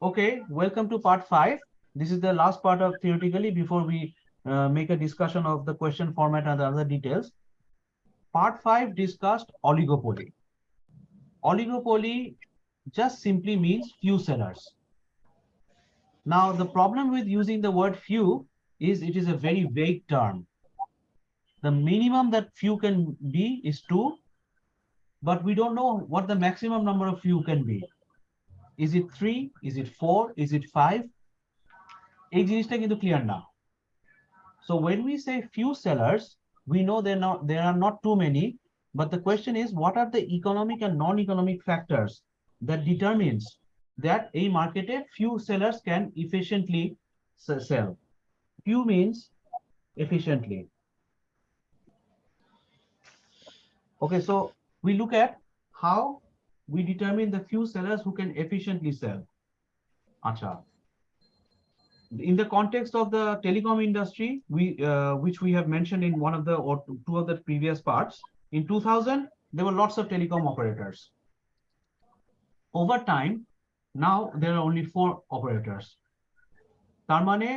Okay, welcome to part 5. This is the last part of theoretically before we make a discussion of the question format and the other details. Part 5 discussed oligopoly. Oligopoly just simply means few sellers. Now, the problem with using the word few is it is a very vague term. The minimum that few can be is 2, but we don't know what the maximum number of few can be. Is it 3? Is it 4? Is it 5? এই জিনিসটা কিন্তু clear না. So when we say few sellers, we know there are not too many, but the question is what are the economic and non-economic factors that determines that a market few sellers can efficiently sell. Few means efficiently. Okay, so we look at how we determine the few sellers who can efficiently sell. Acha. In the context of the telecom industry, which we have mentioned in one of the or two of the previous parts, in 2000 there were lots of telecom operators. Over time, now there are only 4 operators. তার মানে,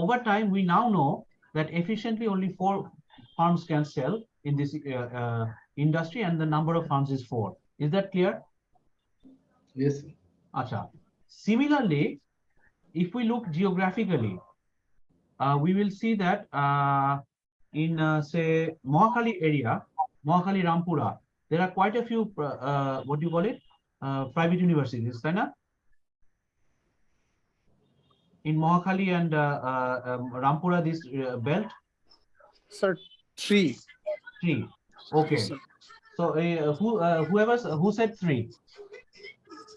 over time we now know that efficiently only 4 firms can sell in this industry, and the number of firms is 4. Is that clear? Yes. Acha. Similarly, if we look geographically, we will see that in say Mohakali area, Mohakali Rampura, there are quite a few what do you call it, private universities, right? In Mohakali and Rampura, this belt. Sir, 3. 3. Okay. Sir. So who said 3?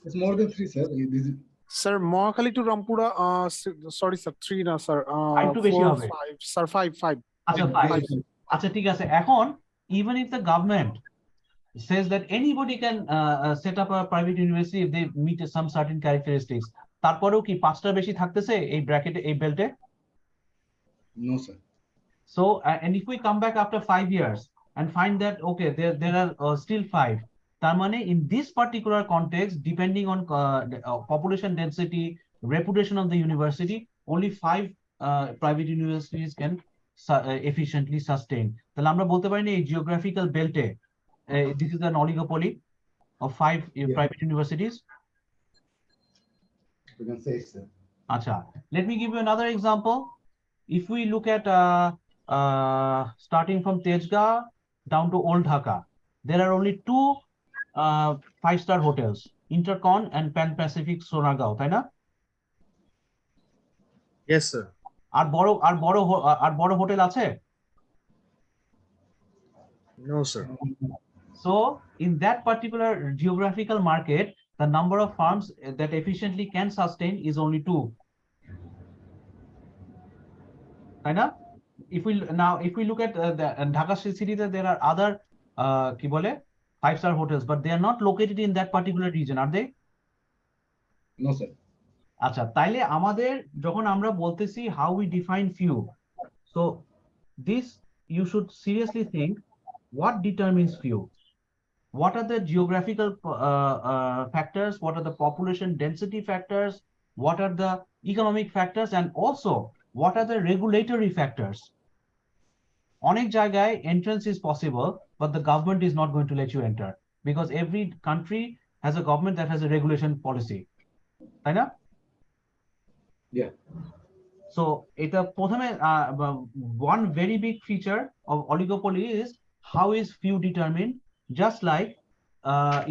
It's more than 3, sir. This is... Sir, Mohakali to Rampura, sorry sir, 3 na sir. 5 4, 5. Sir, 5. Acha, 5. Acha, ঠিক আছে. এখন, even if the government says that anybody can set up a private university if they meet some certain characteristics, তারপরেও কি 5টার বেশি থাকতেছে এই ব্র্যাকেটে, এই বেল্টে? No, sir. So, and if we come back after 5 years and find that, okay, there are still 5, তার মানে in this particular context, depending on population density, reputation of the university, only 5 private universities can efficiently sustain. তাহলে আমরা বলতে পারি না এই geographical belt this is an oligopoly of 5 private universities. You can say so. Acha, let me give you another example. If we look at starting from Tejgaon down to Old Dhaka, there are only 2 5-star hotels, Intercon and Pan Pacific Sonargaon, তাই না? Yes, sir. আর বড় hotel আছে? No, sir. So in that particular geographical market, the number of farms that efficiently can sustain is only 2. Right now, if we look at the Dhaka city, there are other কি বলে 5-star hotels, but they are not located in that particular region, are they? No, sir. আচ্ছা, তাইলে আমাদের যখন আমরা বলতেছি how we define few, so this you should seriously think, what determines few? What are the geographical factors? What are the population density factors? What are the economic factors? And also, what are the regulatory factors? অনেক জায়গায় entrance is possible, but the government is not going to let you enter because every country has a government that has a regulation policy. তাই না? Yeah. So এটা প্রথমে one very big feature of oligopoly is how is few determined. Just like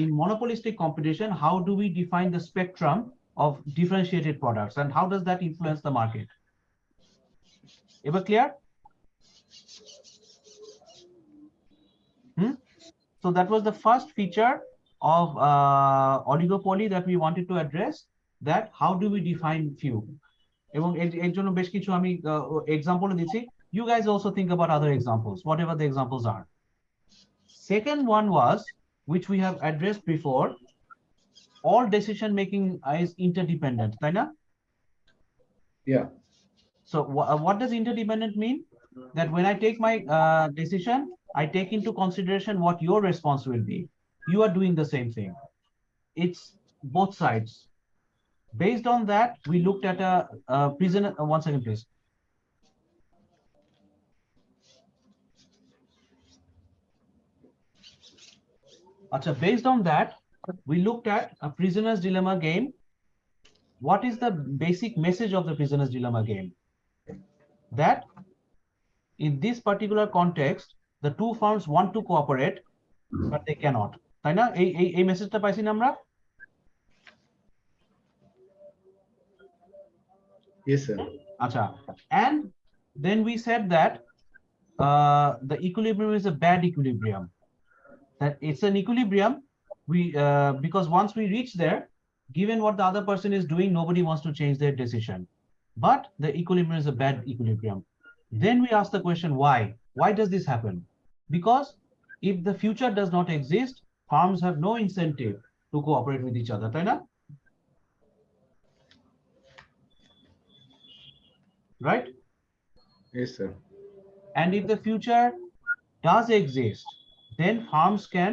in monopolistic competition, how do we define the spectrum of differentiated products and how does that influence the market? Ever clear? So that was the first feature of oligopoly that we wanted to address, that how do we define few? এবং এর জন্য বেশ কিছু আমি example দিচ্ছি. You guys also think about other examples, whatever the examples are. Second one was, which we have addressed before, all decision making is interdependent, তাই না? Yeah. So what does interdependent mean? That when I take my decision, I take into consideration what your response will be. You are doing the same thing. It's both sides. Based on that, we looked at a prisoner. One second, please. Based on that, we looked at a prisoner's dilemma game. What is the basic message of the prisoner's dilemma game? That in this particular context, the two firms want to cooperate, but they cannot. তাই না? এই মেসেজটা পাইছি না আমরা? Yes, sir. And then we said that the equilibrium is a bad equilibrium. That it's an equilibrium. Because once we reach there, given what the other person is doing, nobody wants to change their decision. But the equilibrium is a bad equilibrium. Then we ask the question, why? Why does this happen? Because if the future does not exist, firms have no incentive to cooperate with each other, তাই না? Right? Yes, sir. And if the future does exist, then firms can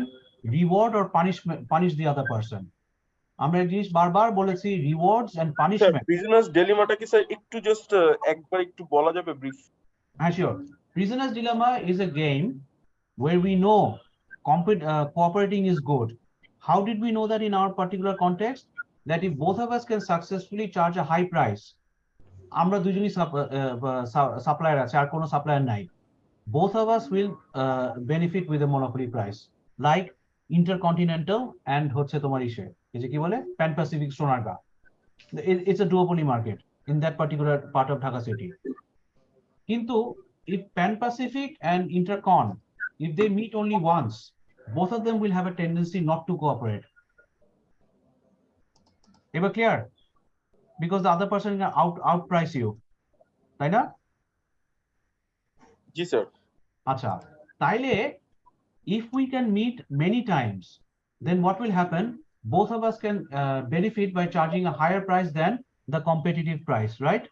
reward or punish the other person. আমরা এই জিনিস বারবার বলেছি, rewards and punishment. Business ডিলেমাটা কি sir একটু just একবার একটু বলা যাবে ব্রিফ? হ্যাঁ, sure. Prisoner's dilemma is a game where we know cooperating is good. How did we know that in our particular context? That if both of us can successfully charge a high price, আমরা দুজনই supplier আছে, আর কোনো supplier নাই, both of us will benefit with a monopoly price, like Intercontinental and হচ্ছে তোমার ইসে, এই যে কি বলে, Pan Pacific Sonaga. It's a duopoly market in that particular part of Dhaka city. কিন্তু if Pan Pacific and Intercon, if they meet only once, both of them will have a tendency not to cooperate. Ever clear? Because the other person can outprice you, তাই না? জি sir. তাইলে if we can meet many times, then what will happen? Both of us can benefit by charging a higher price than the competitive price, right?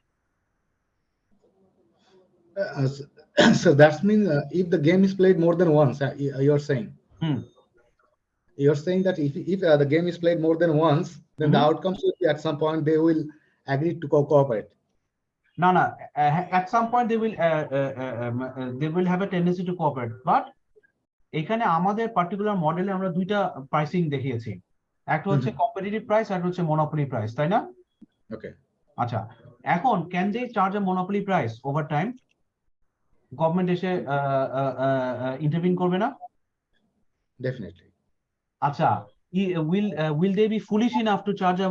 So that means if the game is played more than once, you're saying. You're saying that if the game is played more than once, then the outcomes will be at some point they will agree to cooperate. No, at some point they will have a tendency to cooperate. But এখানে আমাদের particular মডেলে আমরা দুইটা pricing দেখিয়েছি, একটা হচ্ছে competitive price আর হচ্ছে monopoly price, তাই না? ওকে, এখন can they charge a monopoly price over time? Government এসে ইন্টারভিন করবে না? Definitely. will they be foolish enough to charge a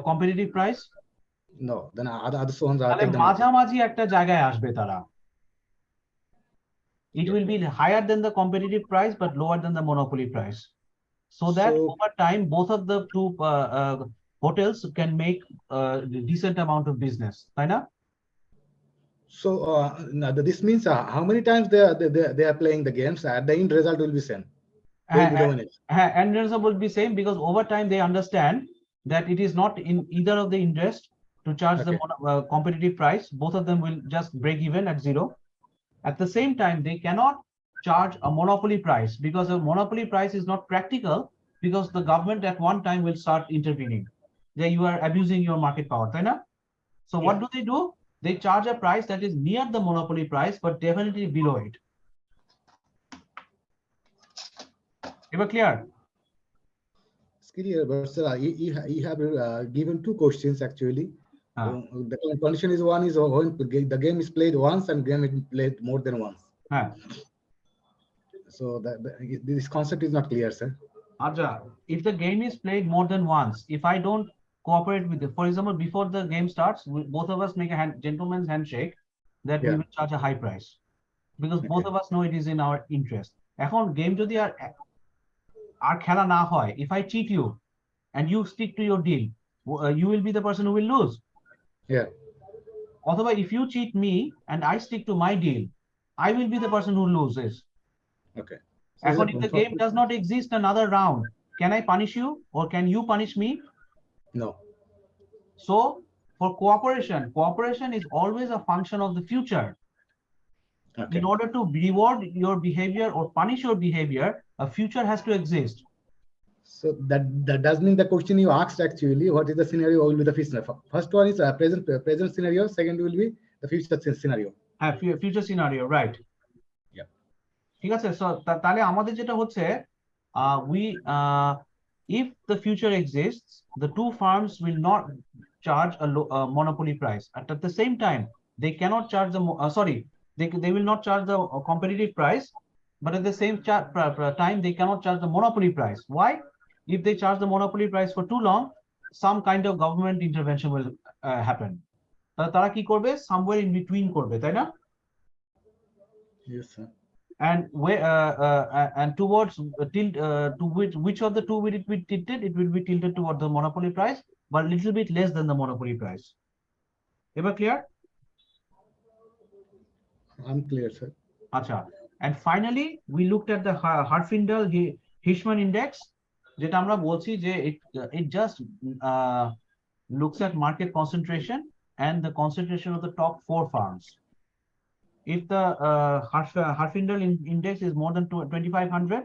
competitive price? No, then other ones are তাহলে মাঝামাঝি একটা জায়গায় আসবে তারা। It will be higher than the competitive price but lower than the monopoly price, so that over time both of the two hotels can make a decent amount of business, right? So this means how many times they are playing the games, at the end result will be same. And result will be same, because over time they understand that it is not in either of the interest to charge the competitive price. Both of them will just break even at zero. At the same time, they cannot charge a monopoly price, because a monopoly price is not practical, because the government at one time will start intervening. That you are abusing your market power, right? So what do? They charge a price that is near the monopoly price, but definitely below it. Ever clear? It's clear, but sir, you have given two questions actually. The condition is one is when the game is played once and game is played more than once. So this concept is not clear, sir. If the game is played more than once, if I don't cooperate with it, for example, before the game starts, both of us make a gentleman's handshake that we will charge a high price, because both of us know it is in our interest. এখন game যদি আর খেলা না হয়, if I cheat you and you stick to your deal, you will be the person who will lose. Otherwise, if you cheat me and I stick to my deal, I will be the person who loses. Okay. So if the game does not exist another round, can I punish you or can you punish me? No. So for cooperation is always a function of the future. In order to reward your behavior or punish your behavior, a future has to exist. So that does mean the question you asked actually, what is the scenario will be the future? First one is present scenario. Second will be the future scenario. Future scenario, right? Yeah. ঠিক আছে, so তাহলে আমাদের যেটা হচ্ছে if the future exists, the two firms will not charge a monopoly price. At the same time, they cannot charge the they will not charge the competitive price, but at the same time they cannot charge the monopoly price. Why? If they charge the monopoly price for too long, some kind of government intervention will happen. তারা কি করবে? Somewhere in between করবে, তাই না? Yes, sir. And where and towards to which of the two will it be tilted? It will be tilted toward the monopoly price, but a little bit less than the monopoly price. Ever clear? I'm clear, sir. Acha. And finally, we looked at the Hartfindel-Hirschman index, যেটা আমরা বলছি যে it just looks at market concentration and the concentration of the top 4 firms. If the Hartfindel index is more than 2,500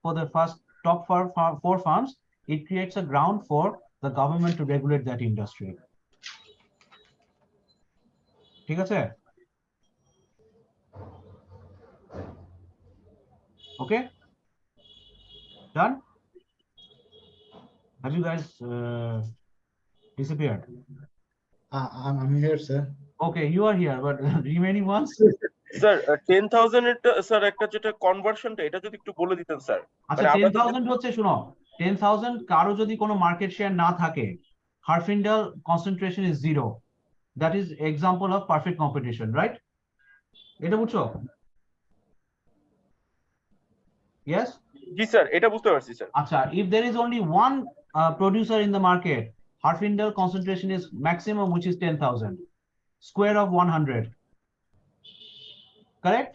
for the first top 4 firms, it creates a ground for the government to regulate that industry. ঠিক আছে? Okay? Done? Have you guys disappeared? I'm here, sir. Okay, you are here, but remaining ones? Sir 10,000 এর sir একটা যেটা কনভার্সনটা এটা যদি একটু বলে দিতেন স্যার। আচ্ছা, 10,000 হচ্ছে, শুনো, 10,000 কারো যদি কোনো মার্কেট শেয়ার না থাকে, Hartfindel concentration is 0. That is example of perfect competition, right? এটা বুঝছো? Yes? জি স্যার, এটা বুঝতে পারছি স্যার। আচ্ছা, if there is only one producer in the market, Hartfindel concentration is maximum, which is 10,000, square of 100. Correct?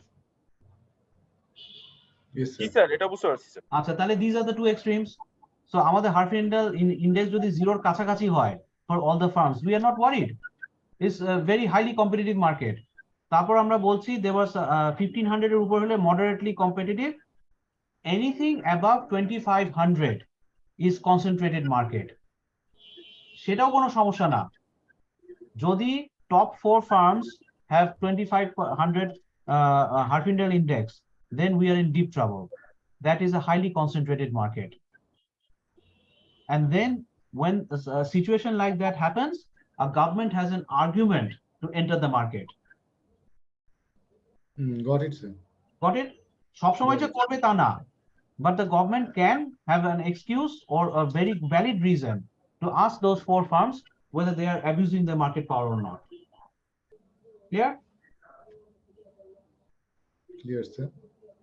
Yes, G sir. Sir, এটা বুঝতে পারছি sir. আচ্ছা, তাহলে these are the two extremes. So আমাদের Hartfindel index যদি 0 এর কাছাকাছি হয় for all the firms, we are not worried. It's a very highly competitive market. তারপর আমরা বলছি there was 1,500 এর উপর হলে moderately competitive. Anything above 2,500 is concentrated market. সেটাও কোনো সমস্যা না। যদি top 4 firms have 2,500 Hartfindel index, then we are in deep trouble. That is a highly concentrated market. And then when a situation like that happens, a government has an argument to enter the market. Got it, sir. Got it? সবসময় যে করবে তা না, but the government can have an excuse or a very valid reason to ask those 4 firms whether they are abusing their market power or not. Clear? Clear, sir.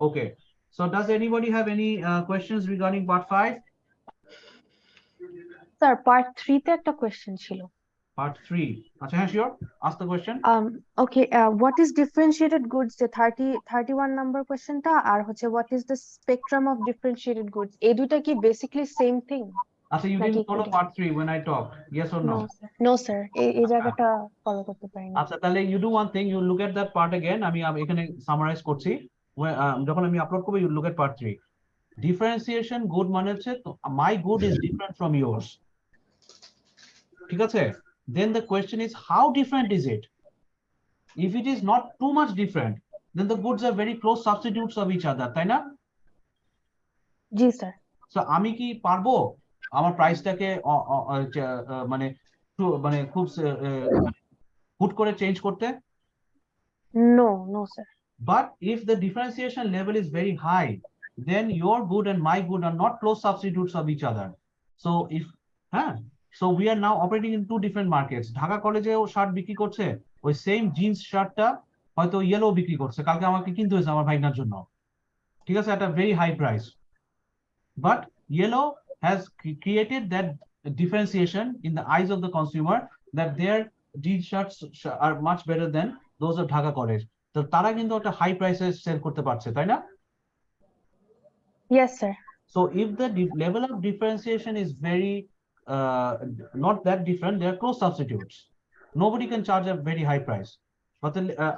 Okay. So does anybody have any questions regarding part 5? Sir, part 3 তে একটা question ছিল। Part 3. আচ্ছা, হ্যাঁ, sure. Ask the question. Okay, what is differentiated goods? যে 31 number question টা, আর হচ্ছে what is the spectrum of differentiated goods? এই দুটা কি basically same thing? আচ্ছা, you didn't follow part 3 when I talked. Yes or no? No, sir. এই জায়গাটা follow করতে পারিনি। আচ্ছা, তাহলে you do one thing, you look at that part again. আমি এখানে summarize করছি। যখন আমি আপলোড করব, you look at part 3. Differentiation good মানে হচ্ছে my good is different from yours. ঠিক আছে? Then the question is, how different is it? If it is not too much different, then the goods are very close substitutes of each other, তাই না? জি sir. So আমি কি পারবো আমার প্রাইসটাকে মানে খুব হুট করে চেঞ্জ করতে? No, sir. But if the differentiation level is very high, then your good and my good are not close substitutes of each other. So so we are now operating in 2 different markets. Dhaka কলেজে ও shirt বিক্রি করছে, ওই same jeans শার্টটা হয়তো yellow বিক্রি করছে, কালকে আমাকে কিনতে হয়েছে আমার ভাইনার জন্য, ঠিক আছে, at a very high price. But yellow has created that differentiation in the eyes of the consumer that their jeans shirts are much better than those of Dhaka college. So তারা কিন্তু একটা হাই প্রাইসে sell করতে পারছে, তাই না? Yes, sir. So if the level of differentiation is very not that different, they are close substitutes. Nobody can charge a very high price. But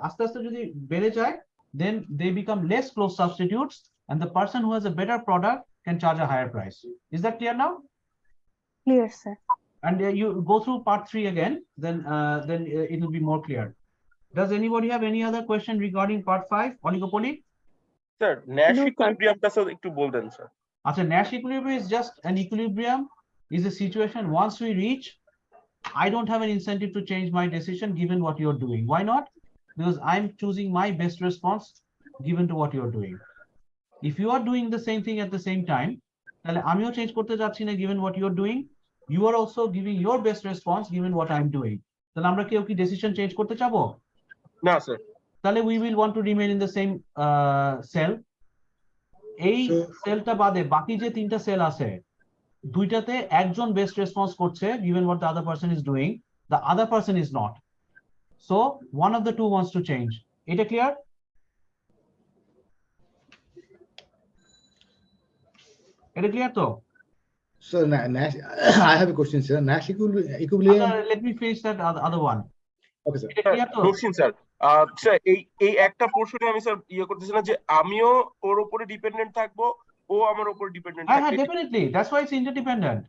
আস্তে আস্তে যদি বেড়ে যায়, then they become less close substitutes, and the person who has a better product can charge a higher price. Is that clear now? Clear, sir. And you go through part 3 again, then it will be more clear. Does anybody have any other question regarding part 5, oligopoly? Sir Nash No, sir. ইকুইলিব্রিয়ামটা sir একটু বলতেন sir. আচ্ছা, Nash equilibrium is just an equilibrium, is a situation once we reach, I don't have an incentive to change my decision given what you're doing. Why not? Because I'm choosing my best response given to what you're doing. If you are doing the same thing at the same time, তাহলে আমিও change করতে যাচ্ছি না given what you're doing. You are also giving your best response given what I'm doing. তাহলে আমরা কেউ কি decision change করতে চাবো? না স্যার। তাহলে we will want to remain in the same cell. এই সেলটা বাদে বাকি যে তিনটা সেল আছে, দুইটাতে একজন বেস্ট রেসপন্স করছে given what the other person is doing, the other person is not. So one of the two wants to change. এটা clear? এটা clear তো? So Nash, I have a question, sir. Nash equilibrium. Let me finish that other one. Okay, sir. এটা clear তো? দর্শন sir, sir এই একটা পোর্শনে আমি sir করতেছি না যে আমিও ওর উপরে ডিপেন্ডেন্ট থাকবো, ও আমার উপর ডিপেন্ডেন্ট হ্যাঁ, থাকবে। definitely. That's why it's interdependent.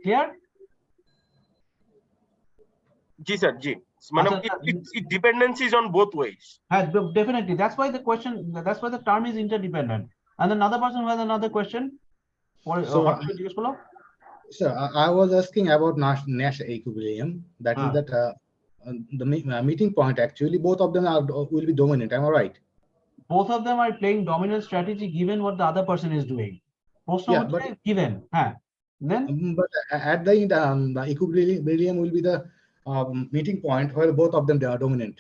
Clear? জি স্যার, জি। মানে it dependencies on both ways. Definitely. That's why the question, that's why the term is interdependent. And another person who has another question. So I was asking about Nash equilibrium. That is that the meeting point, actually both of them will be dominant. Am I right? Both of them are playing dominant strategy given what the other person is doing. Yeah, but given. Then but at the end, the equilibrium will be the meeting point where both of them they are dominant.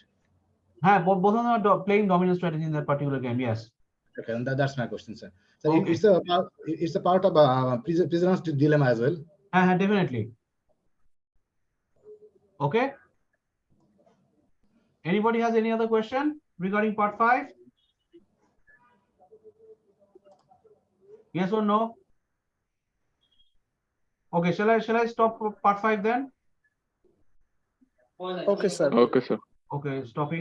Both of them are playing dominant strategy in that particular game. Yes. Okay, and that's my question, sir. So Okay. it's a part of prisoner's dilemma as well. Definitely. Okay. Anybody has any other question regarding part 5? Yes or no? Okay, shall I stop part 5 then? Okay, sir. Okay, stopping.